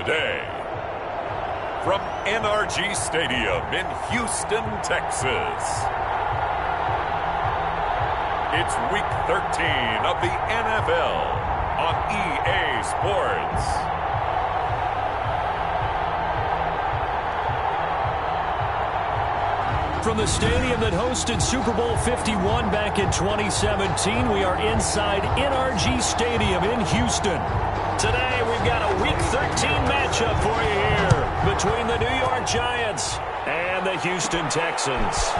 today. From NRG Stadium in Houston, Texas, it's Week 13 of the NFL on EA Sports. From the stadium that hosted Super Bowl 51 back in 2017, we are inside NRG Stadium in Houston. Today, we've got a Week 13 matchup for you here between the New York Giants and the Houston Texans.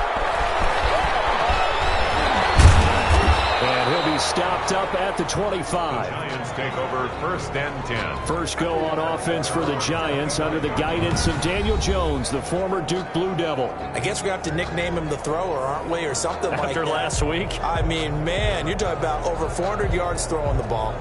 And he'll be stopped up at the 25. The Giants take over 1st and 10. First go on offense for the Giants under the guidance of Daniel Jones, the former Duke Blue Devil. I guess we're going to have to nickname him the thrower, aren't we, or something like that. After last week? I mean, man, you're talking about over 400 yards throwing the ball.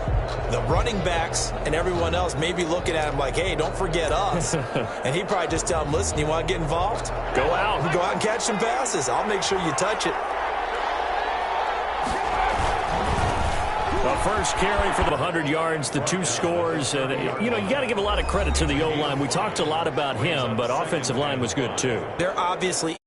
The running backs and everyone else may be looking at him like, hey, don't forget us. And he'd probably just tell him, listen, you want to get involved? Go out. Go out and catch some passes. I'll make sure you touch it. The first carry for the 100 yards, the 2 scores. And, you know, you got to give a lot of credit to the O-line. We talked a lot about him, but offensive line was good, too. They're obviously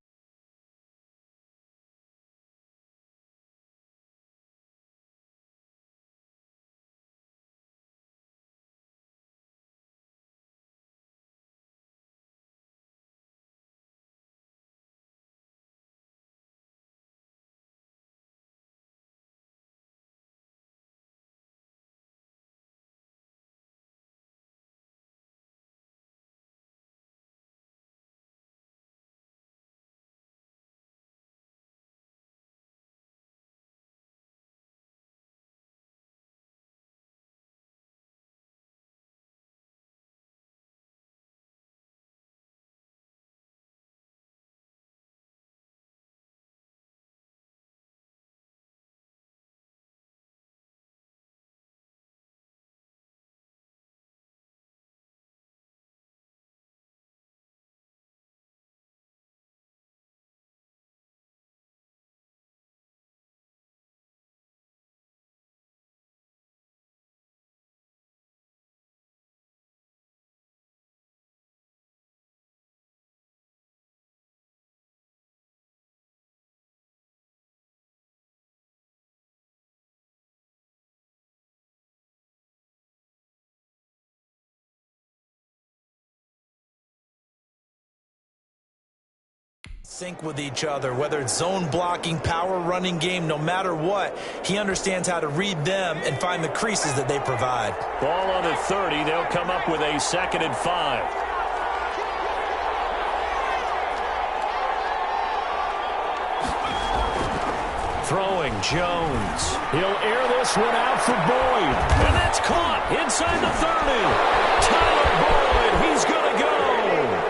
sync with each other, whether it's zone blocking, power running game, no matter what. He understands how to read them and find the creases that they provide. Ball on the 30. They'll come up with a 2nd and 5. Throwing Jones. He'll air this one out for Boyd. And that's caught inside the 30. Tyler Boyd, he's going to go.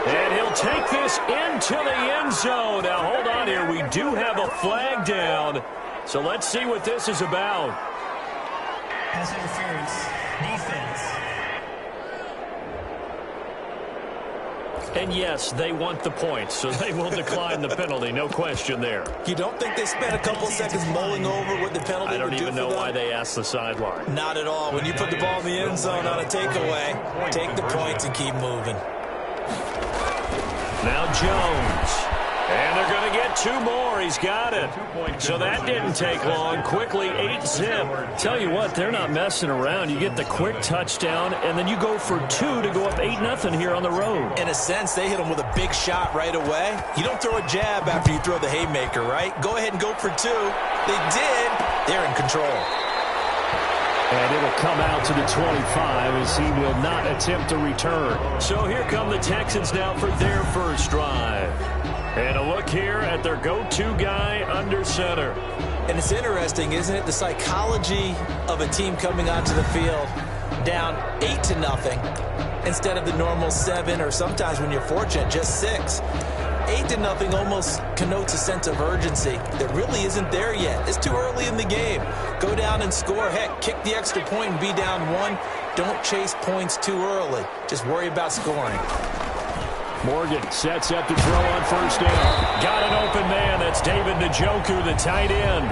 And he'll take this into the end zone. Now, hold on here. We do have a flag down. So let's see what this is about. Pass interference. Defense. And yes, they want the points, so they will decline the penalty. No question there. You don't think they spent a couple seconds mulling over what the penalty I don't would do even for know them? why they asked the sideline. Not at all. When you put the ball in the end zone on a takeaway, take the points and keep moving. Now Jones. And they're going to get 2 more. He's got it. So that didn't take long. Quickly 8-zip. Tell you what, they're not messing around. You get the quick touchdown, and then you go for 2 to go up 8-0 here on the road. In a sense, they hit him with a big shot right away. You don't throw a jab after you throw the haymaker, right? Go ahead and go for 2. They did. They're in control. And it'll come out to the 25 as he will not attempt to return. So here come the Texans now for their first drive. And a look here at their go-to guy under center. And it's interesting, isn't it? The psychology of a team coming onto the field down 8-0 instead of the normal 7, or sometimes when you're fortunate, just 6. 8-0 almost connotes a sense of urgency that really isn't there yet. It's too early in the game. Go down and score. Heck, kick the extra point and be down 1. Don't chase points too early. Just worry about scoring. Morgan sets up to throw on first down. Got an open man. That's David Njoku, the tight end.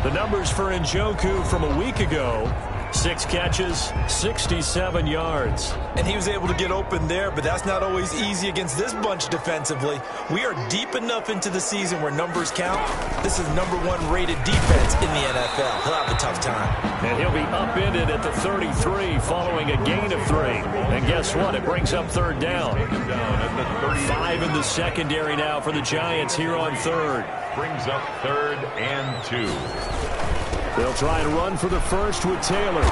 The numbers for Njoku from a week ago: 6 catches, 67 yards. And he was able to get open there, but that's not always easy against this bunch defensively. We are deep enough into the season where numbers count. This is #1 rated defense in the NFL. He'll have a tough time. And he'll be upended at the 33 following a gain of 3. And guess what? It brings up 3rd down. 5 in the secondary now for the Giants here on 3rd. Brings up 3rd and 2. They'll try and run for the first with Taylor.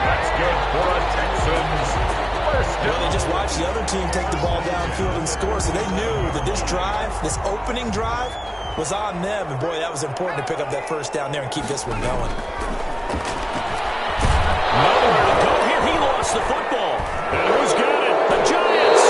That's good for a Texans first down. Well, they just watched the other team take the ball downfield and score, so they knew that this drive, this opening drive, was on them. And, boy, that was important to pick up that first down there and keep this one going. Nowhere to go here. He lost the football. And who's got it? The Giants.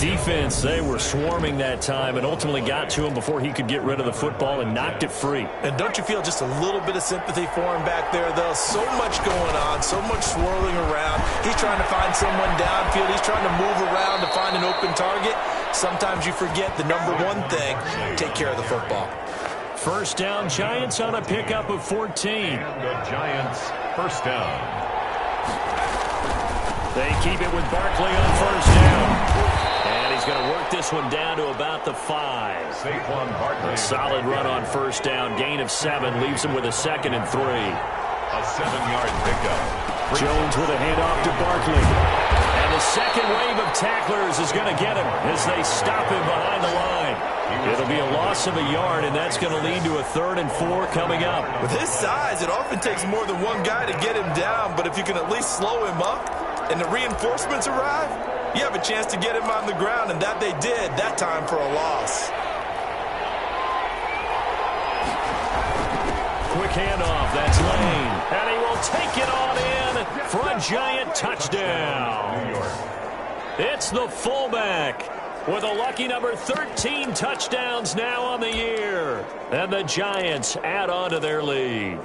The defense, they were swarming that time and ultimately got to him before he could get rid of the football and knocked it free. And don't you feel just a little bit of sympathy for him back there, though? So much going on, so much swirling around. He's trying to find someone downfield. He's trying to move around to find an open target. Sometimes you forget the #1 thing, take care of the football. First down, Giants on a pickup of 14. The Giants first down. They keep it with Barkley on first down. And he's going to work this one down to about the 5. Saquon Barkley. A solid run on first down. Gain of 7 leaves him with a 2nd and 3. A 7-yard pickup. Jones with a handoff to Barkley. And the second wave of tacklers is going to get him as they stop him behind the line. It'll be a loss of a yard, and that's going to lead to a 3rd and 4 coming up. With his size, it often takes more than one guy to get him down, but if you can at least slow him up and the reinforcements arrive, you have a chance to get him on the ground, and that they did, that time for a loss. Quick handoff, that's Lane. And he will take it on in for a Giant touchdown. New York. It's the fullback with a lucky number 13 touchdowns now on the year. And the Giants add on to their lead.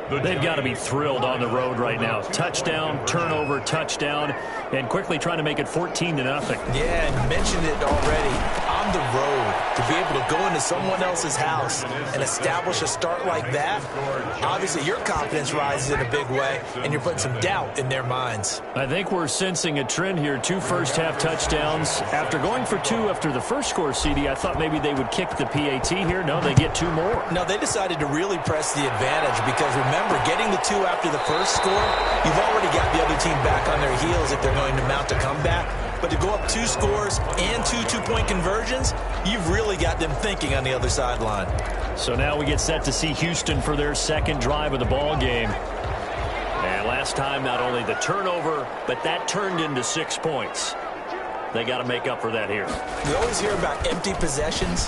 They've got to be thrilled on the road right now. Touchdown, turnover, touchdown, and quickly trying to make it 14-0. Yeah, and you mentioned it already. On the road, to be able to go into someone else's house and establish a start like that, obviously your confidence rises in a big way, and you're putting some doubt in their minds. I think we're sensing a trend here. 2 first-half touchdowns. After going for 2 after the first score, CD, I thought maybe they would kick the PAT here. No, they get 2 more. No, they decided to really press the advantage because, remember, getting the 2 after the first score, you've already got the other team back on their heels if they're going to mount a comeback. But to go up 2 scores and 2 two-point conversions, you've really got them thinking on the other sideline. So now we get set to see Houston for their second drive of the ball game. And last time, not only the turnover, but that turned into 6 points. They got to make up for that here. You always hear about empty possessions,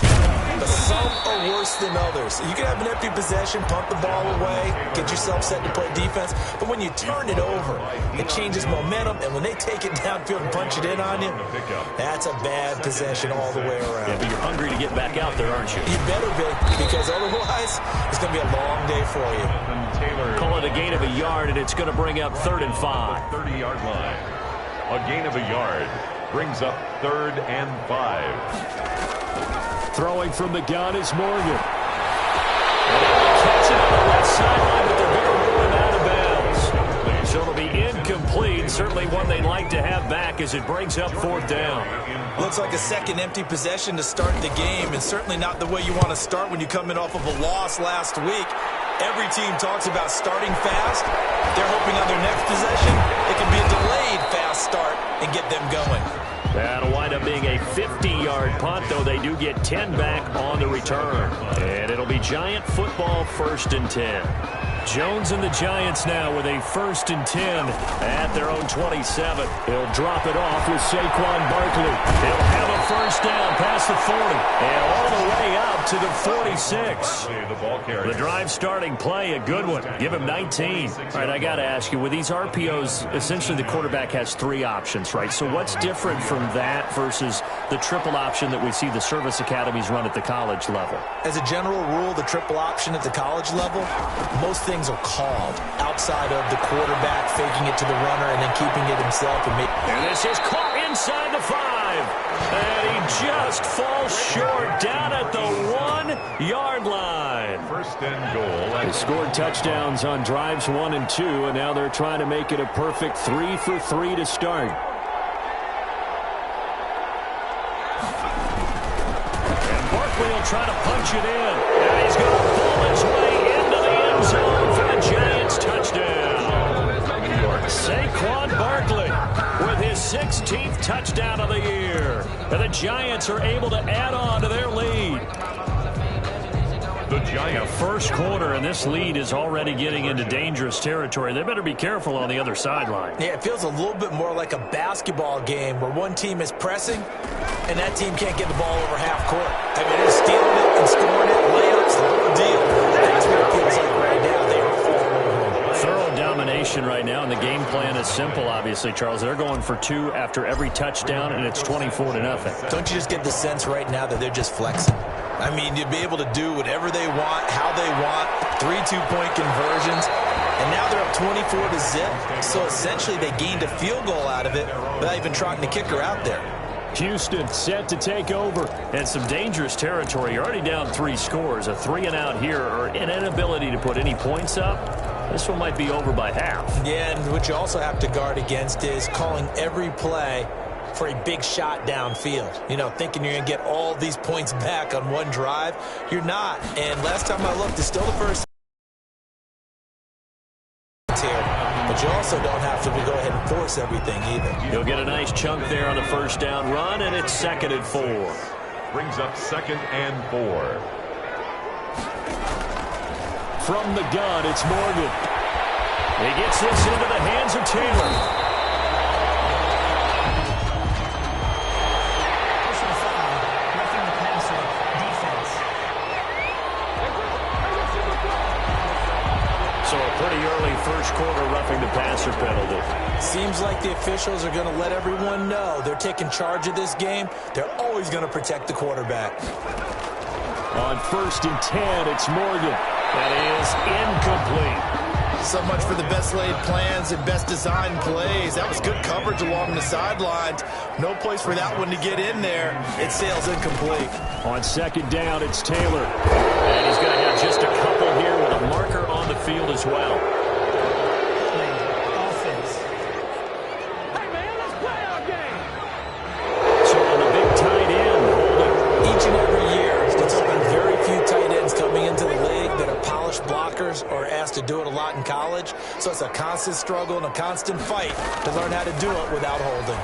but some are worse than others. You can have an empty possession, pump the ball away, get yourself set to play defense, but when you turn it over, it changes momentum, and when they take it downfield and punch it in on you, that's a bad possession all the way around. Yeah, but you're hungry to get back out there, aren't you? You better be, because otherwise, it's going to be a long day for you. Call it a gain of a yard, and it's going to bring up 3rd and 5. 30-yard line. A gain of a yard. Brings up 3rd and 5. Throwing from the gun is Morgan. And they'll catch it on the left sideline, but they're going to roll him out of bounds. So it'll be incomplete. Certainly one they'd like to have back as it brings up 4th down. Looks like a second empty possession to start the game, and certainly not the way you want to start when you come in off of a loss last week. Every team talks about starting fast. They're hoping on their next possession it can be a delayed fast start and get them going. That'll wind up being a 50-yard punt, though they do get 10 back on the return. And it'll be Giant football 1st and 10. Jones and the Giants now with a 1st and 10 at their own 27. He'll drop it off with Saquon Barkley. He'll have a first down past the 40 and all the way up to the 46. The drive starting play, a good one. Give him 19. All right, I got to ask you, with these RPOs, essentially the quarterback has 3 options, right? So what's different from that versus the triple option that we see the service academies run at the college level? As a general rule, the triple option at the college level, most things are called outside of the quarterback faking it to the runner and then keeping it himself. And this is caught inside the 5. And he just falls short down at the 1-yard line. First and goal. They scored touchdowns on drives 1 and 2, and now they're trying to make it a perfect 3 for 3 to start. And Barkley will try to punch it in. And he's going to pull his way into the end zone for the Giants touchdown. Saquon Barkley with his 16th touchdown of the year. And the Giants are able to add on to their lead. The Giants. First quarter, and this lead is already getting into dangerous territory. They better be careful on the other sideline. Yeah, it feels a little bit more like a basketball game where one team is pressing and that team can't get the ball over half court. I mean, they're stealing it and scoring it, layups, the whole deal. That's what it feels like right now. They are all over them. Thorough domination right now, and the game plan is simple, obviously, Charles. They're going for 2 after every touchdown, and it's 24-0. Don't you just get the sense right now that they're just flexing? I mean, you'd be able to do whatever they want, how they want, 3 two-point conversions, and now they're up 24-0. So essentially they gained a field goal out of it without even trotting the kicker out there. Houston set to take over, and some dangerous territory. You're already down 3 scores, a 3-and-out here, or an inability to put any points up. This one might be over by half. Yeah, and what you also have to guard against is calling every play for a big shot downfield. You know, thinking you're going to get all these points back on one drive. You're not. And last time I looked, it's still the first here. But you also don't have to go ahead and force everything either. You'll get a nice chunk there on the first down run, and it's 2nd and 4. Brings up 2nd and 4. From the gun, it's Morgan. He gets this into the hands of Taylor. So a pretty early first quarter roughing the passer penalty. Seems like the officials are going to let everyone know they're taking charge of this game. They're always going to protect the quarterback. On 1st and 10, it's Morgan. That is incomplete. So much for the best laid plans and best designed plays. That was good coverage along the sidelines. No place for that one to get in there. It sails incomplete. On 2nd down, it's Taylor. And he's going to have just a couple here with a marker on the field as well. Offense. Hey, man, let's play our game. So on the big tight end, each and every year, it's been very few tight ends coming into the league that are polished blockers or asked to do it a lot in college. So it's a constant struggle and a constant fight to learn how to do it without holding.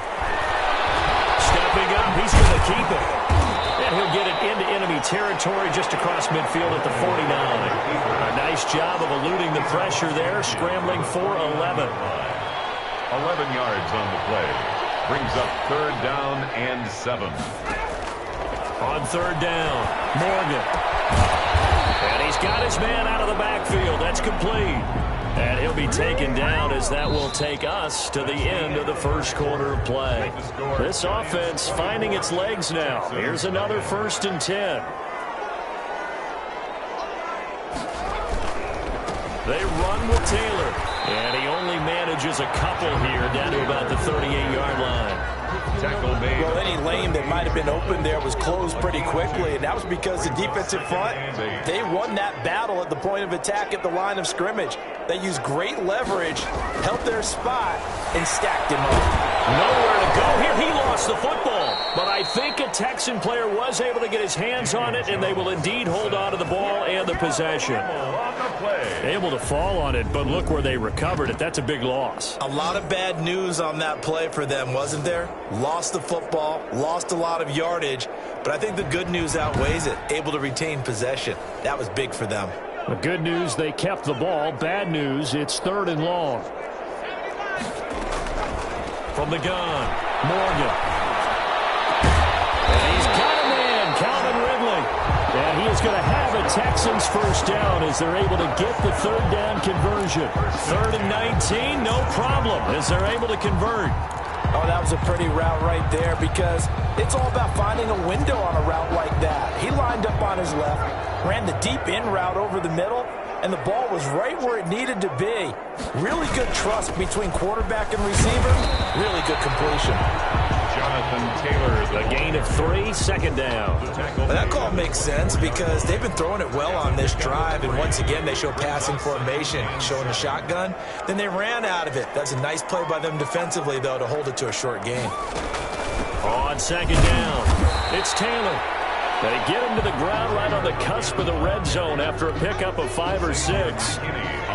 Stepping up, he's going to keep it. And he'll get it into enemy territory just across midfield at the 49. A nice job of eluding the pressure there, scrambling for 11. 11 yards on the play. Brings up 3rd down and 7. On 3rd down, Morgan. And he's got his man out of the backfield. That's complete. And he'll be taken down as that will take us to the end of the first quarter of play. This offense finding its legs now. Here's another 1st and 10. They run with Taylor. And he only manages a couple here down to about the 38-yard line. Tackle made. Well, any lane that might have been open there was closed pretty quickly, and that was because the defensive front, they won that battle at the point of attack at the line of scrimmage. They used great leverage, held their spot, and stacked him up. Nowhere to go here. He lost the football. But I think a Texan player was able to get his hands on it, and they will indeed hold on to the ball and the possession. Able to fall on it, but look where they recovered it. That's a big loss. A lot of bad news on that play for them, wasn't there? Lost the football, lost a lot of yardage, but I think the good news outweighs it. Able to retain possession. That was big for them. The good news, they kept the ball. Bad news, it's 3rd and long. From the gun, Morgan. And he's got a man, Calvin Ridley. And he is going to have a Texans first down as they're able to get the 3rd down conversion. 3rd and 19, no problem as they're able to convert. Oh, that was a pretty route right there because it's all about finding a window on a route like that. He lined up on his left, ran the deep in route over the middle, and the ball was right where it needed to be. Really good trust between quarterback and receiver. Really good completion. Jonathan Taylor. A gain of 3, second down. Well, that call makes sense because they've been throwing it well on this drive, and once again they show passing formation, showing a shotgun. Then they ran out of it. That's a nice play by them defensively, though, to hold it to a short gain. On second down, it's Taylor. They get him to the ground right on the cusp of the red zone after a pickup of 5 or 6.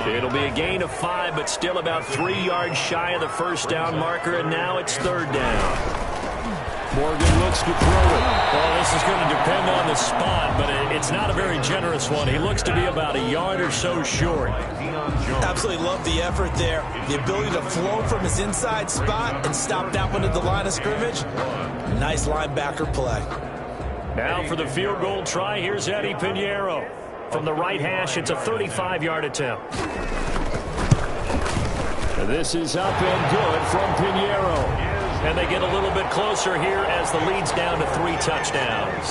It'll be a gain of 5, but still about 3 yards shy of the first down marker, and now it's third down. Morgan looks to throw it. Well, this is going to depend on the spot, but it's not a very generous one. He looks to be about a yard or so short. Absolutely love the effort there. The ability to flow from his inside spot and stop that one at the line of scrimmage. Nice linebacker play. Now for the field goal try, here's Eddie Pinheiro. From the right hash, it's a 35-yard attempt. This is up and good from Pinheiro. And they get a little bit closer here as the lead's down to 3 touchdowns.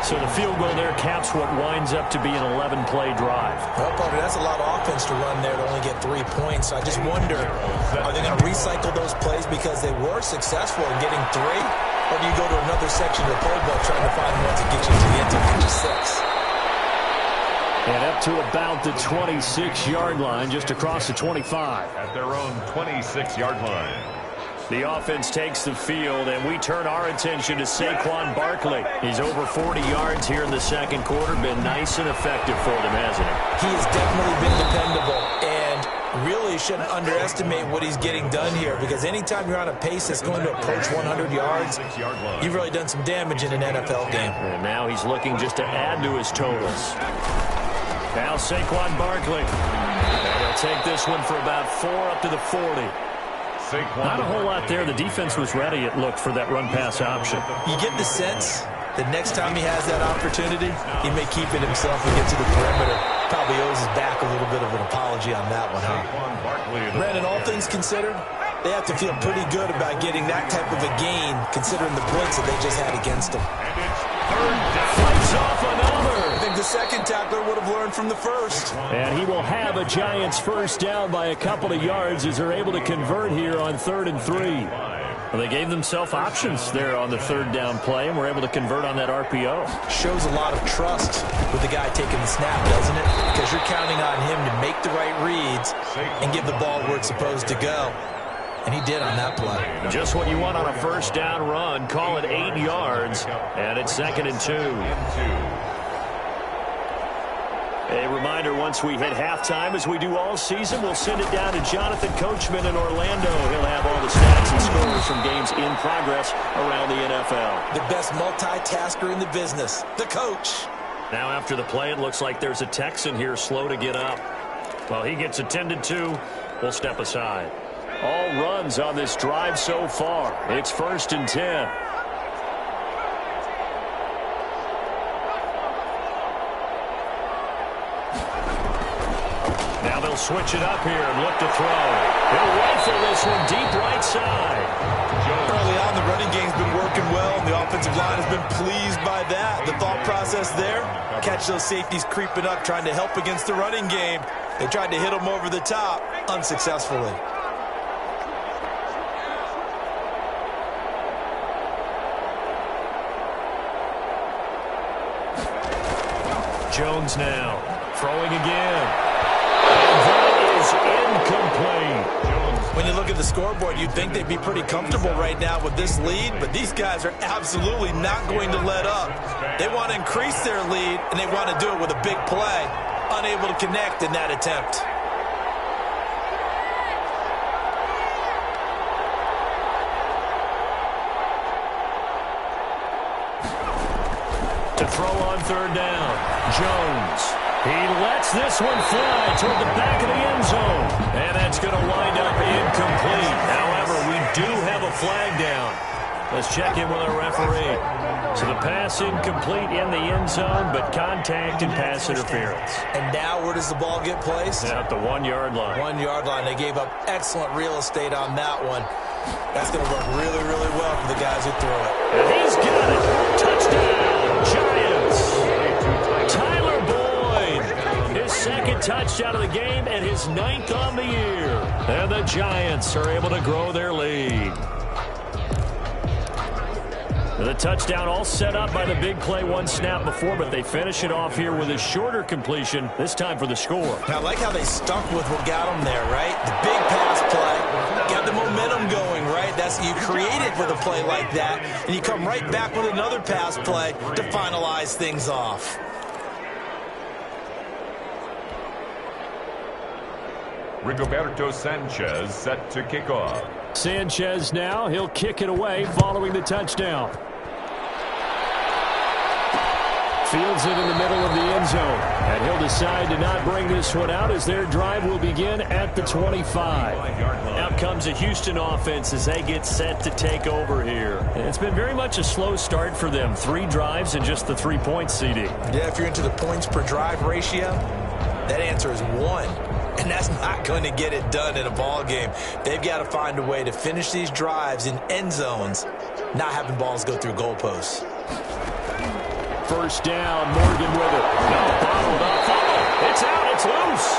So the field goal there caps what winds up to be an 11-play drive. Well, partner, that's a lot of offense to run there to only get 3 points. So I just wonder, are they going to recycle those plays because they were successful in getting 3? Or do you go to another section of the playbook trying to find ones that get you to the end to get you 6? And up to about the 26-yard line, just across the 25. At their own 26-yard line. The offense takes the field, and we turn our attention to Saquon Barkley. He's over 40 yards here in the second quarter. Been nice and effective for them, hasn't he? He has definitely been dependable, and really shouldn't underestimate what he's getting done here, because anytime you're on a pace that's going to approach 100 yards, you've really done some damage in an NFL game. And now he's looking just to add to his totals. Now Saquon Barkley. And he'll take this one for about 4 up to the 40. Not a whole lot there. The defense was ready, it looked, for that run-pass option. You get the sense that next time he has that opportunity, he may keep it himself and get to the perimeter. Probably owes his back a little bit of an apology on that one, huh? Brandon, all things considered, they have to feel pretty good about getting that type of a gain, considering the points that they just had against them. Fights off another. I think the second tackler would have learned from the first. And he will have a Giants first down by a couple of yards as they're able to convert here on 3rd and 3. Well, they gave themselves options there on the third down play and were able to convert on that RPO. Shows a lot of trust with the guy taking the snap, doesn't it? Because you're counting on him to make the right reads and give the ball where it's supposed to go. And he did on that play. Just what you want on a first down run. Call it 8 yards. And it's 2nd and 2. A reminder, once we hit halftime, as we do all season, we'll send it down to Jonathan Coachman in Orlando. He'll have all the stats and scores from games in progress around the NFL. The best multitasker in the business, the coach. Now after the play, it looks like there's a Texan here slow to get up. Well, he gets attended to. We'll step aside. All runs on this drive so far. It's 1st and 10. Now they'll switch it up here and look to throw. He'll rifle this one deep right side. Early on, the running game's been working well, and the offensive line has been pleased by that. The thought process there, catch those safeties creeping up, trying to help against the running game. They tried to hit them over the top, unsuccessfully. Jones now throwing again. And that is incomplete. When you look at the scoreboard, you'd think they'd be pretty comfortable right now with this lead, but these guys are absolutely not going to let up. They want to increase their lead, and they want to do it with a big play. Unable to connect in that attempt. To throw on 3rd down, Jones. He lets this one fly toward the back of the end zone. And that's going to wind up incomplete. However, we do have a flag down. Let's check in with our referee. So the pass incomplete in the end zone, but contact and pass interference. And now where does the ball get placed? At the 1-yard line. 1-yard line. They gave up excellent real estate on that one. That's going to work really, really well for the guys who threw it. And he's got it. Touchdown, Giants. Tyler Boyd. His 2nd touchdown of the game and his 9th on the year. And the Giants are able to grow their lead. The touchdown all set up by the big play one snap before, but they finish it off here with a shorter completion, this time for the score. I like how they stuck with what got them there, right? The big pass play, got the momentum going, right? That's you create it with a play like that, and you come right back with another pass play to finalize things off. Rigoberto Sanchez set to kick off. Sanchez now, he'll kick it away following the touchdown. Fields it in the middle of the end zone, and he'll decide to not bring this one out as their drive will begin at the 25. Out comes a Houston offense as they get set to take over here. And it's been very much a slow start for them. 3 drives and just the 3 points, CD. Yeah, if you're into the points per drive ratio, that answer is 1. And that's not going to get it done in a ball game. They've got to find a way to finish these drives in end zones, not having balls go through goalposts. First down, Morgan with it. No, bottled up. It's out, it's loose.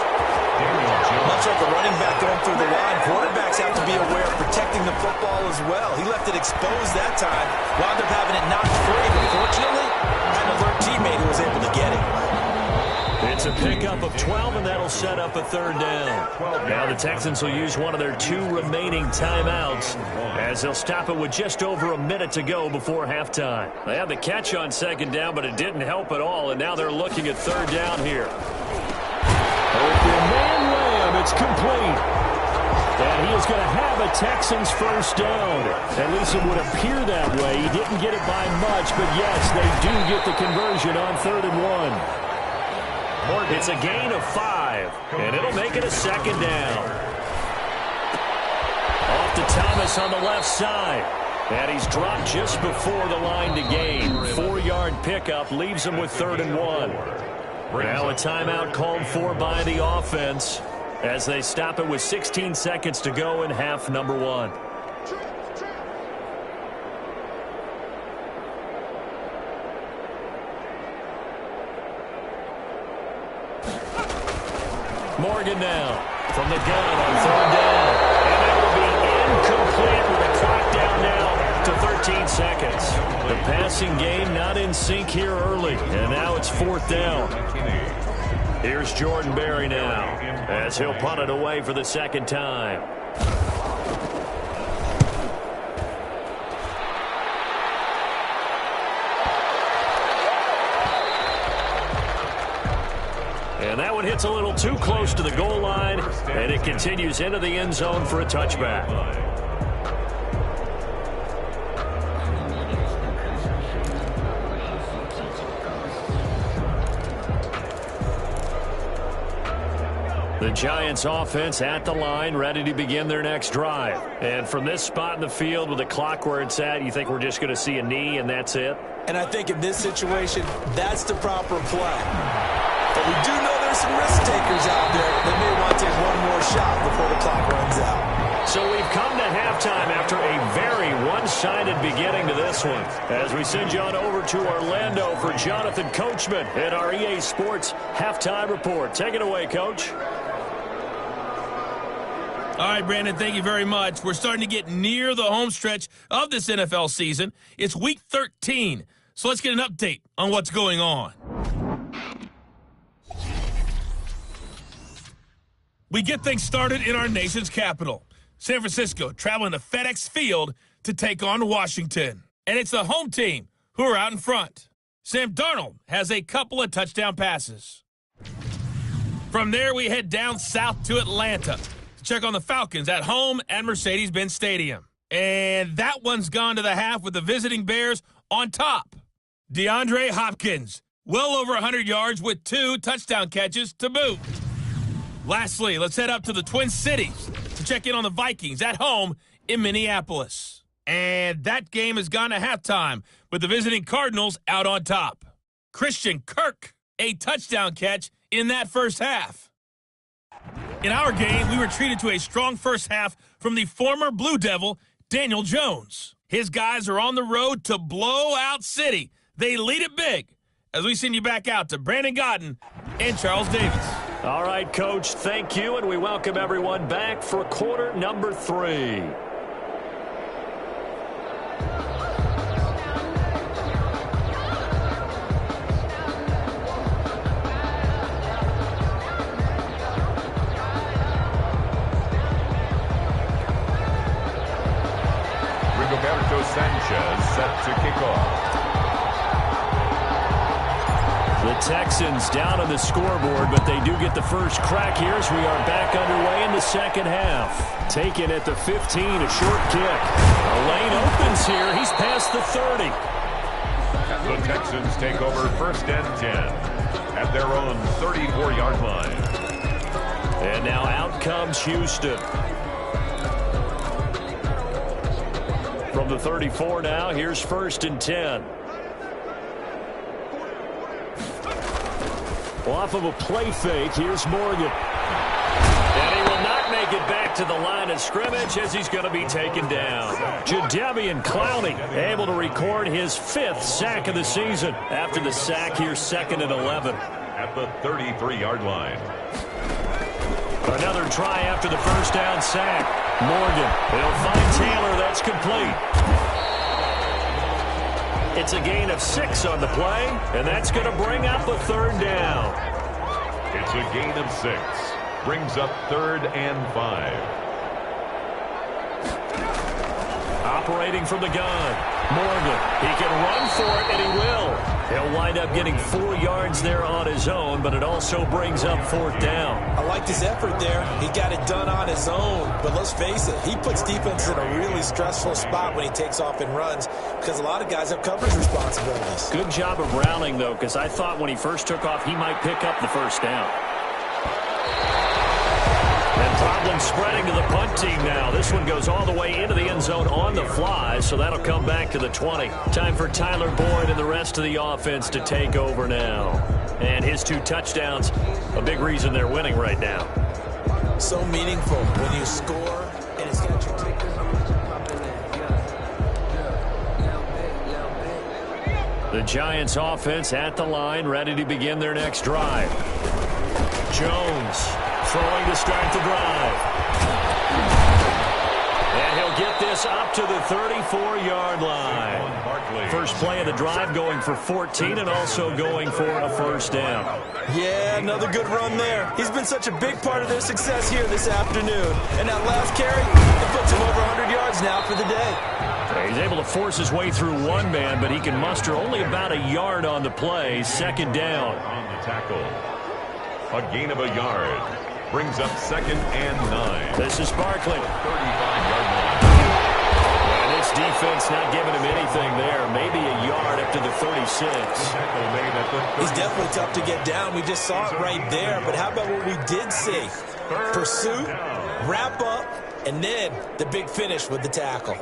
Much like a running back going through the line, quarterbacks have to be aware of protecting the football as well. He left it exposed that time, wound up having it knocked free, but fortunately, had an alert teammate who was able to get it. It's a pickup of 12, and that'll set up a third down. Now the Texans will use one of their 2 remaining timeouts as they'll stop it with just over a minute to go before halftime. They had the catch on second down, but it didn't help at all, and now they're looking at third down here. Open man Lamb, it's complete. And he is going to have a Texans first down. At least it would appear that way. He didn't get it by much, but yes, they do get the conversion on 3rd and 1. It's a gain of 5, and it'll make it a second down. Off to Thomas on the left side. And he's dropped just before the line to gain. 4-yard pickup leaves him with 3rd and 1. Now a timeout called for by the offense as they stop it with 16 seconds to go in half number 1. Morgan now from the gun on 3rd down. And that will be incomplete with a clock down now to 13 seconds. The passing game not in sync here early. And now it's 4th down. Here's Jordan Berry now as he'll punt it away for the second time. And that one hits a little too close to the goal line, and it continues into the end zone for a touchback. The Giants offense at the line, ready to begin their next drive. And from this spot in the field with the clock where it's at, you think we're just going to see a knee and that's it? And I think in this situation, that's the proper play. But we do know there's some risk takers out there. They may want to take one more shot before the clock runs out. So we've come to halftime after a very one-sided beginning to this one. As we send you on over to Orlando for Jonathan Coachman at our EA Sports Halftime Report. Take it away, Coach. All right, Brandon, thank you very much. We're starting to get near the home stretch of this NFL season. It's Week 13, so let's get an update on what's going on. We get things started in our nation's capital. San Francisco traveling to FedEx Field to take on Washington. And it's the home team who are out in front. Sam Darnold has a couple of touchdown passes. From there, we head down south to Atlanta to check on the Falcons at home at Mercedes-Benz Stadium. And that one's gone to the half with the visiting Bears on top. DeAndre Hopkins, well over 100 yards with 2 touchdown catches to boot. Lastly, let's head up to the Twin Cities to check in on the Vikings at home in Minneapolis. And that game has gone to halftime with the visiting Cardinals out on top. Christian Kirk, a touchdown catch in that first half. In our game, we were treated to a strong first half from the former Blue Devil, Daniel Jones. His guys are on the road to blow out City. They lead it big. As we send you back out to Brandon Godden and Charles Davis. All right, Coach, thank you, and we welcome everyone back for quarter number 3. Sanchez set to kick off. The Texans down on the scoreboard, but they do get the first crack here as we are back underway in the second half. Taken at the 15, a short kick. A lane opens here. He's past the 30. The Texans take over 1st and 10 at their own 34-yard line. And now out comes Houston. From the 34 now, here's 1st and 10. Off of a play fake, here's Morgan. And he will not make it back to the line of scrimmage as he's going to be taken down. Jadeveon Clowney able to record his 5th sack of the season. After the sack, here's 2nd and 11. At the 33-yard line. Another try after the first down sack. Morgan, he'll find Taylor. That's complete. It's a gain of 6 on the play, and that's going to bring up a 3rd down. It's a gain of 6. Brings up 3rd and 5. Operating from the gun. Morgan, he can run for it, and he will. He'll wind up getting 4 yards there on his own, but it also brings up 4th down. I liked his effort there. He got it done on his own. But let's face it, he puts defense in a really stressful spot when he takes off and runs because a lot of guys have coverage responsibilities. Good job of rallying, though, because I thought when he first took off, he might pick up the first down. And problems spreading to the punt team now. This one goes all the way into the end zone on the fly, so that'll come back to the 20. Time for Tyler Boyd and the rest of the offense to take over now. And his 2 touchdowns, a big reason they're winning right now. So meaningful when you score and it's got your ticker. The Giants offense at the line, ready to begin their next drive. Jones throwing to start the drive. And he'll get this up to the 34-yard line. First play of the drive going for 14 and also going for a first down. Yeah, another good run there. He's been such a big part of their success here this afternoon. And that last carry, it puts him over 100 yards now for the day. He's able to force his way through one man, but he can muster only about a yard on the play. 2nd down. On the tackle. A gain of a yard. Brings up 2nd and 9. This is Barkley. 35-yard line. And this defense not giving him anything there. Maybe a yard up to the 36. He's definitely tough to get down. We just saw it right there. But how about what we did see? Pursuit, wrap up, and then the big finish with the tackle.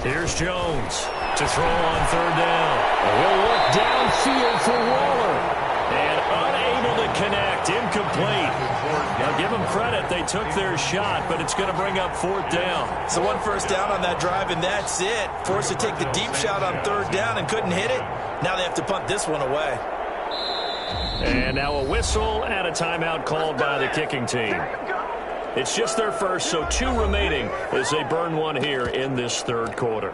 Here's Jones to throw on 3rd down. He'll look downfield for Waller. And unable to connect. Incomplete. Now give them credit. They took their shot, but it's going to bring up 4th down. So 1 first down on that drive, and that's it. Forced to take the deep shot on 3rd down and couldn't hit it. Now they have to punt this one away. And now a whistle and a timeout called by the kicking team. It's just their first, so 2 remaining as they burn one here in this 3rd quarter.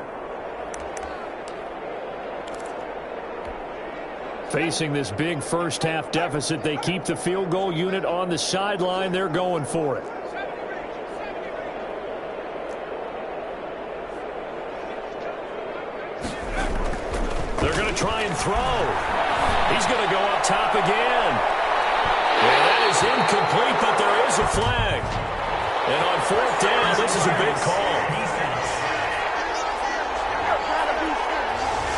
Facing this big first-half deficit, they keep the field goal unit on the sideline. They're going for it. They're going to try and throw. He's going to go up top again. And that is incomplete, but there is a flag. And on 4th down, this is a big call.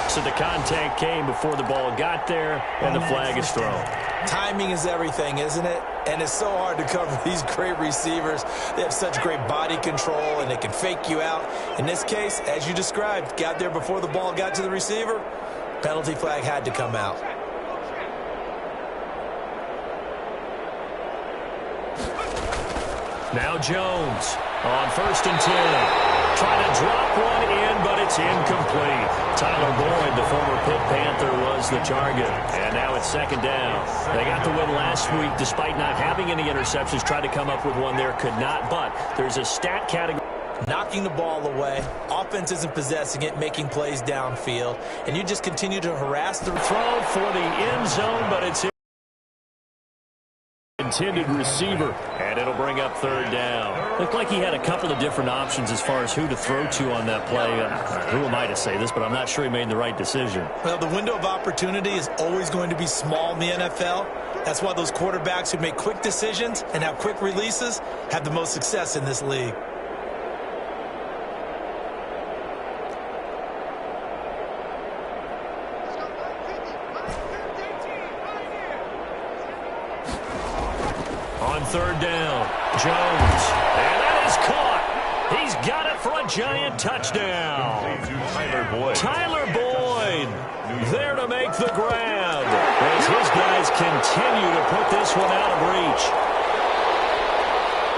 So the contact came before the ball got there, and the flag is thrown. Timing is everything, isn't it? And it's so hard to cover these great receivers. They have such great body control, and they can fake you out. In this case, as you described, got there before the ball got to the receiver. Penalty flag had to come out. Now Jones on 1st and 10. Trying to drop one in, but it's incomplete. Tyler Boyd, the former Pitt Panther, was the target. And now it's 2nd down. They got the win last week despite not having any interceptions. Tried to come up with one there, could not. But there's a stat category. Knocking the ball away. Offense isn't possessing it, making plays downfield. And you just continue to harass the throw for the end zone, but it's intended receiver, and it'll bring up third down. Looked like he had a couple of different options as far as who to throw to on that play. Who am I to say this, but I'm not sure he made the right decision. Well, the window of opportunity is always going to be small in the NFL. That's why those quarterbacks who make quick decisions and have quick releases have the most success in this league. On third down, Jones. And that is caught. He's got it for a giant touchdown. Tyler Boyd there to make the grab as his guys continue to put this one out of reach.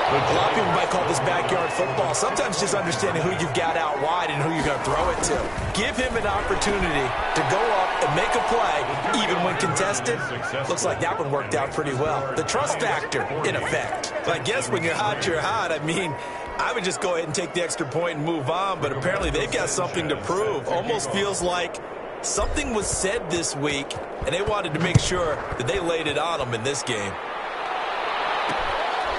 A lot of people might call this backyard football. Sometimes just understanding who you've got out wide and who you're going to throw it to. Give him an opportunity to go up and make a play, even when contested. Looks like that one worked out pretty well. The trust factor, in effect. But I guess when you're hot, you're hot. I mean, I would just go ahead and take the extra point and move on, but apparently they've got something to prove. Almost feels like something was said this week, and they wanted to make sure that they laid it on them in this game.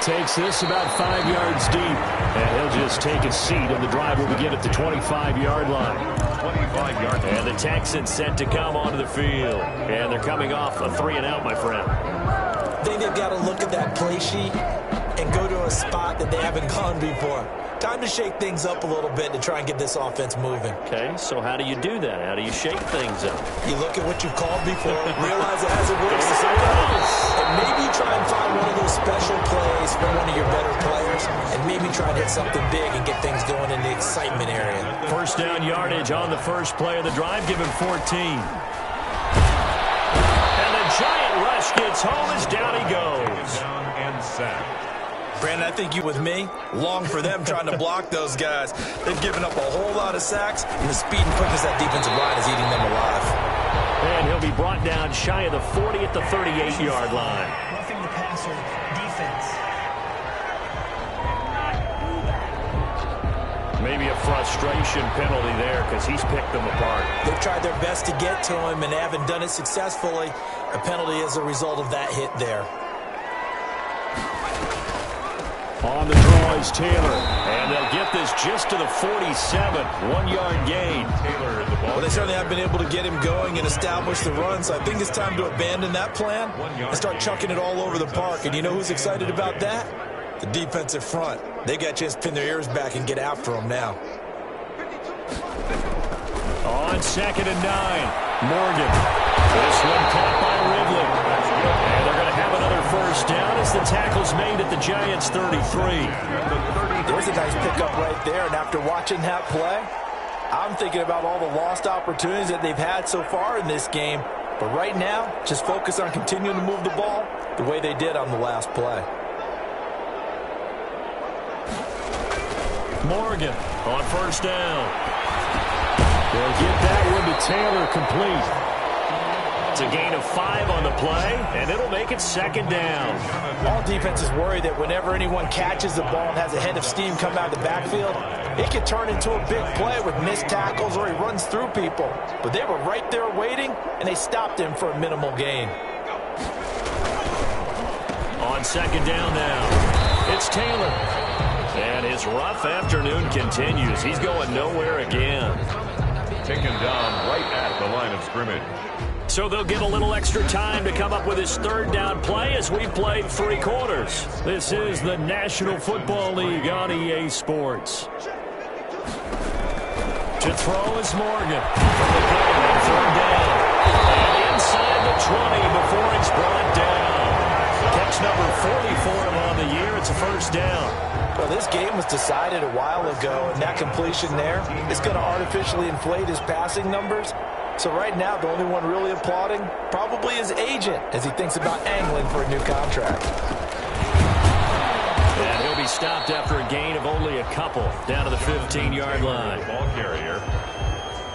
Takes this about 5 yards deep, and he'll just take a seat, and the drive will begin at the 25-yard line. 25-yard line. And the Texans set to come onto the field, and they're coming off a 3-and-out, my friend. I think they've got to look at that play sheet and go to a spot that they haven't gone before. Time to shake things up a little bit to try and get this offense moving. Okay, so how do you do that? How do you shake things up? You look at what you've called before, realize it hasn't worked for somebody, and maybe you try and find one of those special plays from one of your better players, and maybe try and hit something big and get things going in the excitement area. First down yardage on the first play of the drive, give him 14. And the giant rush gets home as down he goes. Down and sacked. Brandon, I think you with me, long for them trying to block those guys. They've given up a whole lot of sacks, and the speed and quickness of that defensive line is eating them alive. And he'll be brought down shy of the 40 at the 38-yard line. Roughing the passer, defense. Maybe a frustration penalty there because he's picked them apart. They've tried their best to get to him and they haven't done it successfully. A penalty is a result of that hit there. On the draw is Taylor, and they'll get this just to the 47, 1-yard gain. Taylor in the ball. Well, they certainly have been able to get him going and establish the run, so I think it's time to abandon that plan and start chucking it all over the park. And you know who's excited about that? The defensive front. They got a chance to pin their ears back and get after him now. On 2nd and 9, Morgan. This one caught by Ridley. And they're going to have another first down as the tackle's made at the Giants' 33. There's a nice pickup right there, and after watching that play, I'm thinking about all the lost opportunities that they've had so far in this game. But right now, just focus on continuing to move the ball the way they did on the last play. Morgan on first down. They'll get that one to Taylor complete. It's a gain of 5 on the play, and it'll make it 2nd down. All defenses worry that whenever anyone catches the ball and has a head of steam come out of the backfield, it can turn into a big play with missed tackles or he runs through people. But they were right there waiting, and they stopped him for a minimal gain. On 2nd down now, it's Taylor. And his rough afternoon continues. He's going nowhere again. Taken down right at the line of scrimmage. So they'll get a little extra time to come up with his 3rd down play as we've played 3 quarters. This is the National Football League on EA Sports. To throw is Morgan. From the gun on 3rd down. And inside the 20 before it's brought down. Catch number 40 for him on the year. It's a first down. Well, this game was decided a while ago, and that completion there is going to artificially inflate his passing numbers. So right now, the only one really applauding probably his agent as he thinks about angling for a new contract. And he'll be stopped after a gain of only a couple down to the 15-yard line. Ball carrier.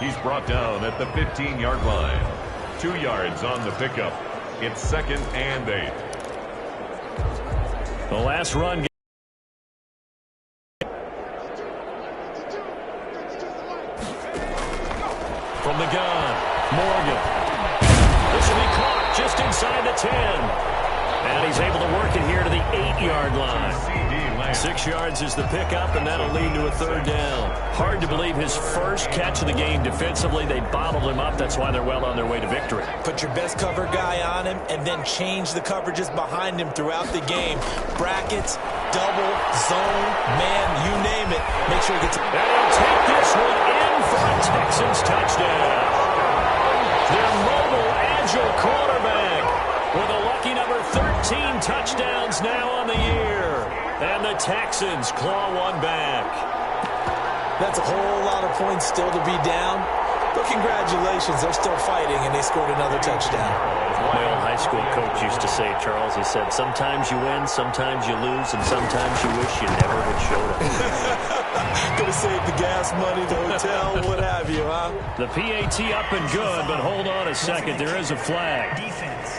He's brought down at the 15-yard line. 2 yards on the pickup. It's 2nd and 8. The last run. From the gun, Morgan. This will be caught just inside the 10. And he's able they'll work it here to the 8-yard line. 6 yards is the pickup, and that'll lead to a third down. Hard to believe his first catch of the game defensively. They bottled him up. That's why they're well on their way to victory. Put your best cover guy on him and then change the coverages behind him throughout the game. Brackets, double, zone, man, you name it. Make sure he gets it. And he'll take this one in for a Texans touchdown. Their mobile, agile quarterback with a lucky number 13 touchdowns now on the year. And the Texans claw one back. That's a whole lot of points still to be down. But congratulations, they're still fighting, and they scored another touchdown. My old high school coach used to say, Charles, he said, sometimes you win, sometimes you lose, and sometimes you wish you never had showed up. Gonna save the gas money, the hotel, what have you, huh? The PAT up and good, but hold on a second. There is a flag. Defense.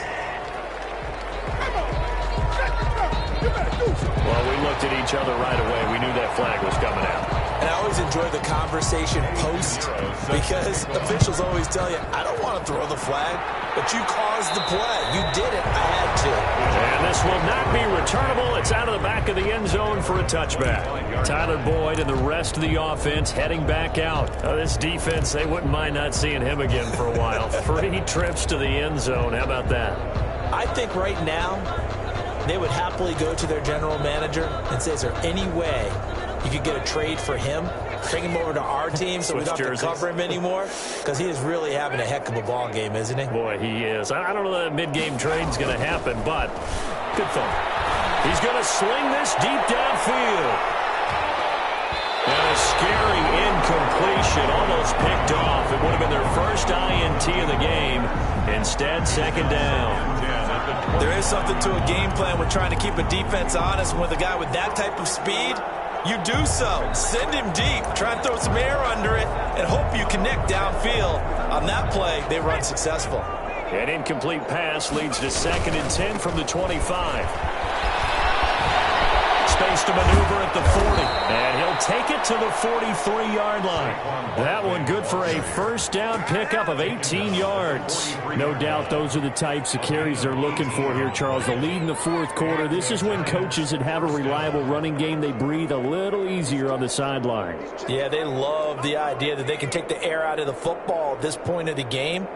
Well, we looked at each other right away. We knew that flag was coming out. And I always enjoy the conversation post because officials always tell you, I don't want to throw the flag, but you caused the play. You did it. I had to. And this will not be returnable. It's out of the back of the end zone for a touchback. Tyler Boyd and the rest of the offense heading back out. This defense, they wouldn't mind not seeing him again for a while. 3 trips to the end zone. How about that? I think right now they would happily go to their general manager and say, is there any way you could get a trade for him, bring him over to our team so we don't have to cover him anymore? Because he is really having a heck of a ball game, isn't he? Boy, he is. I don't know that mid-game trade's going to happen, but good thought. He's going to sling this deep downfield. And a scary incompletion, almost picked off. It would have been their first INT of the game. Instead, second down. There is something to a game plan with trying to keep a defense honest. With a guy with that type of speed, you do so. Send him deep. Try and throw some air under it and hope you connect downfield. On that play, they run successful. An incomplete pass leads to 2nd and 10 from the 25. Space to maneuver at the 40. And he'll take it to the 43-yard line. That one good for a first down pickup of 18 yards. No doubt those are the types of carries they're looking for here, Charles. The lead in the fourth quarter. This is when coaches that have a reliable running game, they breathe a little easier on the sideline. Yeah, they love the idea that they can take the air out of the football at this point of the game.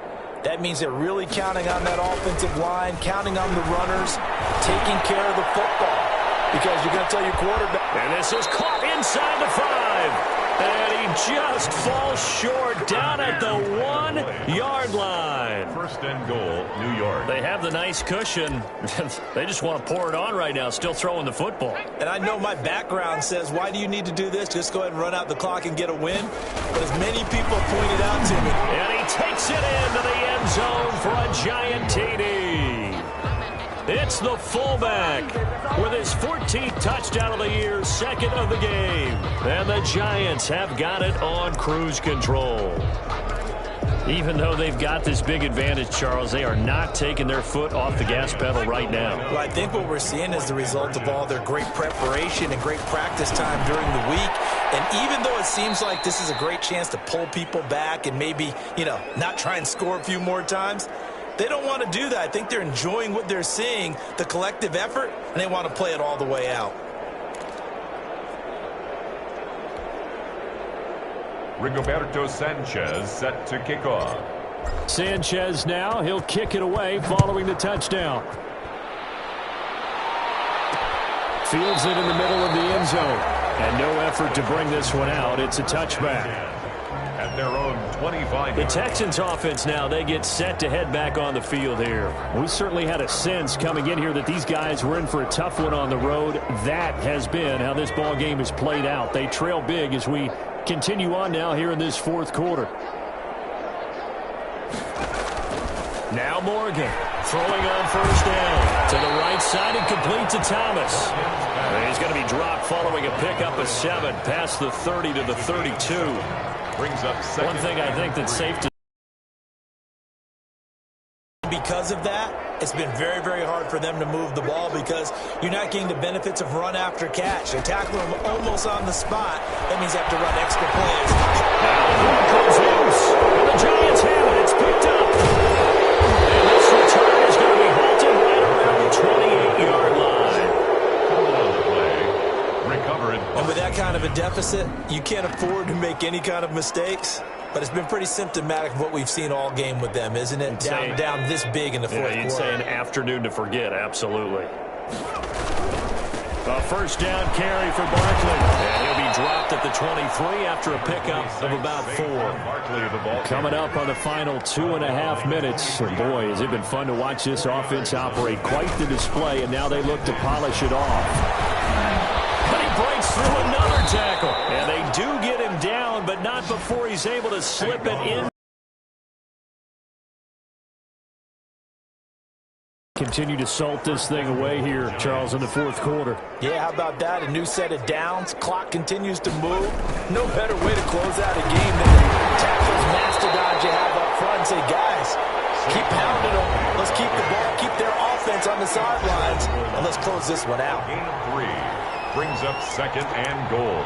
That means they're really counting on that offensive line, counting on the runners, taking care of the football. Because you're going to tell your quarterback. And this is caught inside the 5. And he just falls short down at the 1-yard line. First and goal, New York. They have the nice cushion. They just want to pour it on right now, still throwing the football. And I know my background says, why do you need to do this? Just go ahead and run out the clock and get a win. But as many people pointed out to me. And he takes it into the end zone for a giant TD. It's the fullback with his 14th touchdown of the year, 2nd of the game. And the Giants have got it on cruise control. Even though they've got this big advantage, Charles, they are not taking their foot off the gas pedal right now. Well, I think what we're seeing is the result of all their great preparation and great practice time during the week. And even though it seems like this is a great chance to pull people back and maybe, not try and score a few more times, they don't want to do that. I think they're enjoying what they're seeing, the collective effort, and they want to play it all the way out. Rigoberto Sanchez set to kick off. Sanchez now, he'll kick it away following the touchdown. Fields it in the middle of the end zone. And no effort to bring this one out. It's a touchback. At their own 25. The Texans offense now, they get set to head back on the field here. We certainly had a sense coming in here that these guys were in for a tough one on the road. That has been how this ball game has played out. They trail big as we continue on now here in this fourth quarter. Now Morgan throwing on first down to the right side and complete to Thomas. And he's going to be dropped following a pickup of 7 past the 30 to the 32. Brings up second. One thing I think that's safe to. Because of that, it's been very, very hard for them to move the ball because you're not getting the benefits of run after catch. They tackle them almost on the spot. That means you have to run extra plays. Now the ball comes loose, and the Giants have it. It's picked up. And this return is going to be halted right around the 28-yard line. of a deficit, you can't afford to make any kind of mistakes. But it's been pretty symptomatic of what we've seen all game with them, isn't it? Down this big in the fourth quarter. You'd say an afternoon to forget, absolutely. A first down carry for Barkley. And he'll be dropped at the 23 after a pickup of about 4. Coming up on the final 2.5 minutes. Boy, has it been fun to watch this offense operate. Quite the display, and now they look to polish it off. But he breaks through another tackle. And they do get him down, but not before he's able to slip it in. Continue to salt this thing away here, Charles, in the fourth quarter. Yeah, how about that? A new set of downs. Clock continues to move. No better way to close out a game than to tackle those mastodons you have up front and say, guys, keep pounding them. Let's keep the ball, keep their offense on the sidelines, and let's close this one out. Gain of 3 brings up second and goal.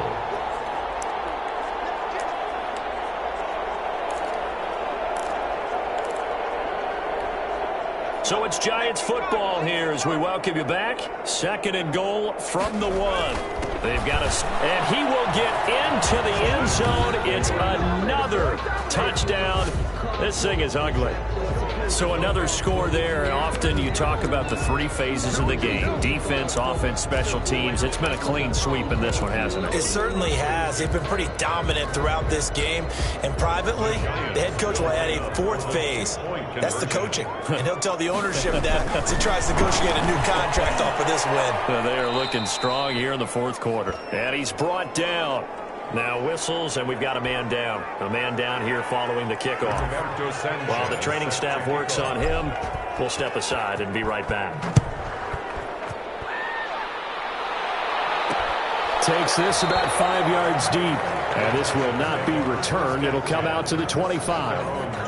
So it's Giants football here as we welcome you back. Second and goal from the 1. They've got us, and he will get into the end zone. It's another touchdown. This thing is ugly. So another score there, and often you talk about the 3 phases of the game. Defense, offense, special teams. It's been a clean sweep in this one, hasn't it? It certainly has. They've been pretty dominant throughout this game. And privately, the head coach will add a 4th phase. That's the coaching. And he'll tell the ownership that as he tries to negotiate a new contract off of this win. They are looking strong here in the fourth quarter. And he's brought down. Now whistles, and we've got a man down. A man down here following the kickoff. While the training staff works on him, we'll step aside and be right back. Takes this about 5 yards deep. And this will not be returned. It'll come out to the 25.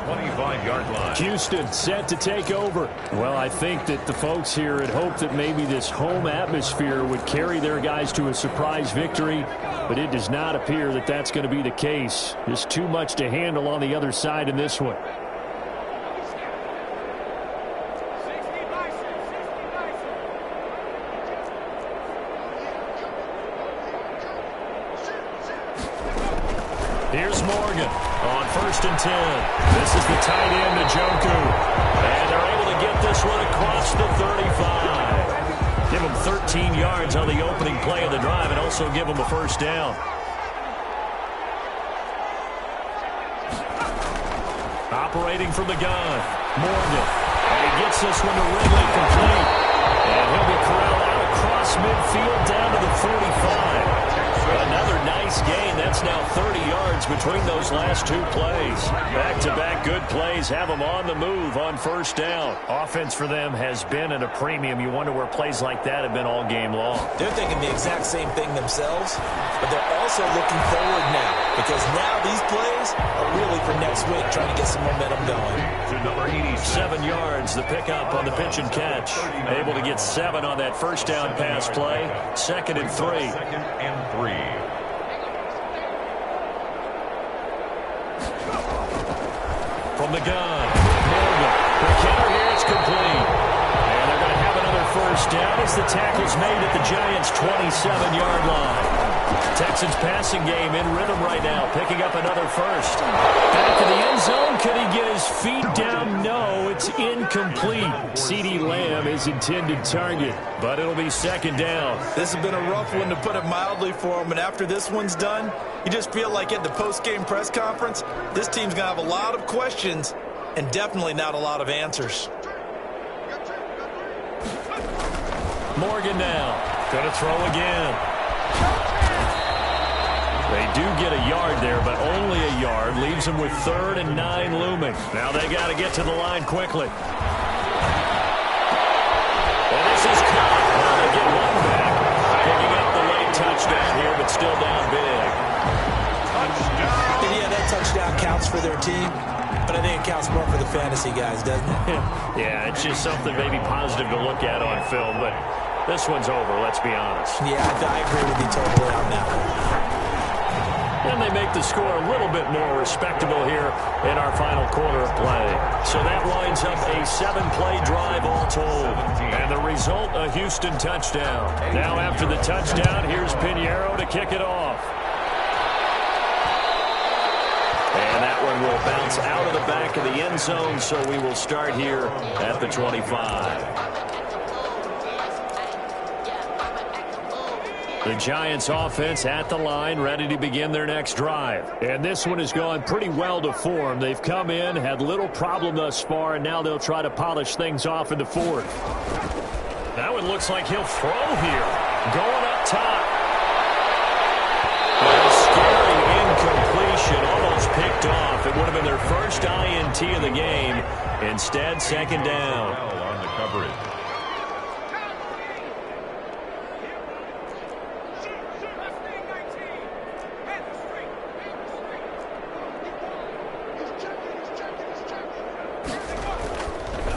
25-yard line. Houston set to take over. Well, I think that the folks here had hoped that maybe this home atmosphere would carry their guys to a surprise victory, but it does not appear that that's going to be the case. Just too much to handle on the other side in this one. Here's Morgan on 1st and 10. This is the tight end, Njoku. And they're able to get this one across the 35. Give him 13 yards on the opening play of the drive and also give him a first down. Operating from the gun, Morgan. And he gets this one to Ridley complete. And he'll be corralled out across midfield down to the 45. Another nice gain. That's now 30 yards between those last 2 plays. Back-to-back good plays have them on the move on first down. Offense for them has been at a premium. You wonder where plays like that have been all game long. They're thinking the exact same thing themselves, but they're also looking forward now because now these plays are really for next week, trying to get some momentum going. To number 86. 7 yards, the pickup on the pitch and catch. Able to get 7 on that first down pass play. 2nd and 3. 2nd and 3. From the gun, Morgan. The counter here, it's complete. And they're going to have another first down as the tackle's made at the Giants' 27-yard line. Texans passing game in rhythm right now, picking up another first. Back to the end zone. Could he get his feet down? No, it's incomplete. CeeDee Lamb is intended target, but it'll be 2nd down. This has been a rough one, to put it mildly, for him. And after this one's done, you just feel like at the post-game press conference, this team's going to have a lot of questions and definitely not a lot of answers. Morgan now. Going to throw again. They do get a yard there, but only a yard. Leaves them with 3rd and 9 looming. Now they got to get to the line quickly. And this is caught. Well, they get one back. Picking up the late touchdown here, but still down big. And yeah, that touchdown counts for their team, but I think it counts more for the fantasy guys, doesn't it? Yeah, it's just something maybe positive to look at on film, but this one's over, let's be honest. Yeah, I agree with you totally on that one. And they make the score a little bit more respectable here in our final quarter of play. So that winds up a 7-play drive all told. And the result, a Houston touchdown. Now after the touchdown, here's Pinheiro to kick it off. And that one will bounce out of the back of the end zone, so we will start here at the 25. The Giants offense at the line, ready to begin their next drive. And this one has gone pretty well to form. They've come in, had little problem thus far, and now they'll try to polish things off in the fourth. That one looks like he'll throw here. Going up top. A scary incompletion, almost picked off. It would have been their first INT of the game. Instead, second down. On the coverage.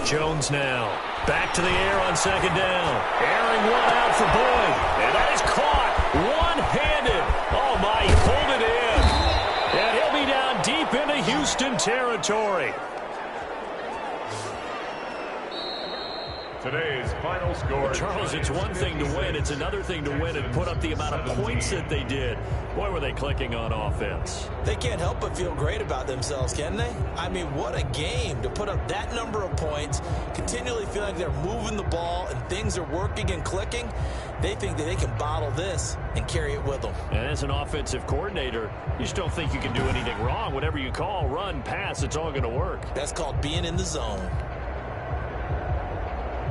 Jones now. Back to the air on second down. Airing one out for Boyd. And that is caught. One-handed. Oh, my. He pulled it in. And he'll be down deep into Houston territory. Today's final score. Charles, it's one thing to win. It's another thing to win and put up the amount of points that they did. Boy, were they clicking on offense. They can't help but feel great about themselves, can they? I mean, what a game to put up that number of points, continually feeling like they're moving the ball and things are working and clicking. They think that they can bottle this and carry it with them. And as an offensive coordinator, you just don't think you can do anything wrong. Whatever you call, run, pass, it's all going to work. That's called being in the zone.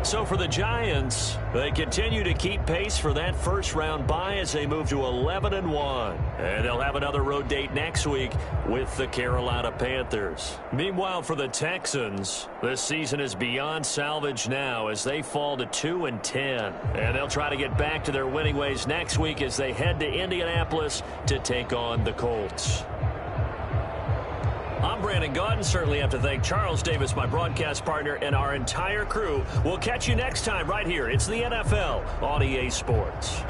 So for the Giants, they continue to keep pace for that first-round bye as they move to 11-1. And they'll have another road date next week with the Carolina Panthers. Meanwhile, for the Texans, this season is beyond salvage now as they fall to 2-10. And they'll try to get back to their winning ways next week as they head to Indianapolis to take on the Colts. I'm Brandon Gaudin. Certainly have to thank Charles Davis, my broadcast partner, and our entire crew. We'll catch you next time right here. It's the NFL on EA Sports.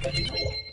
Thank you.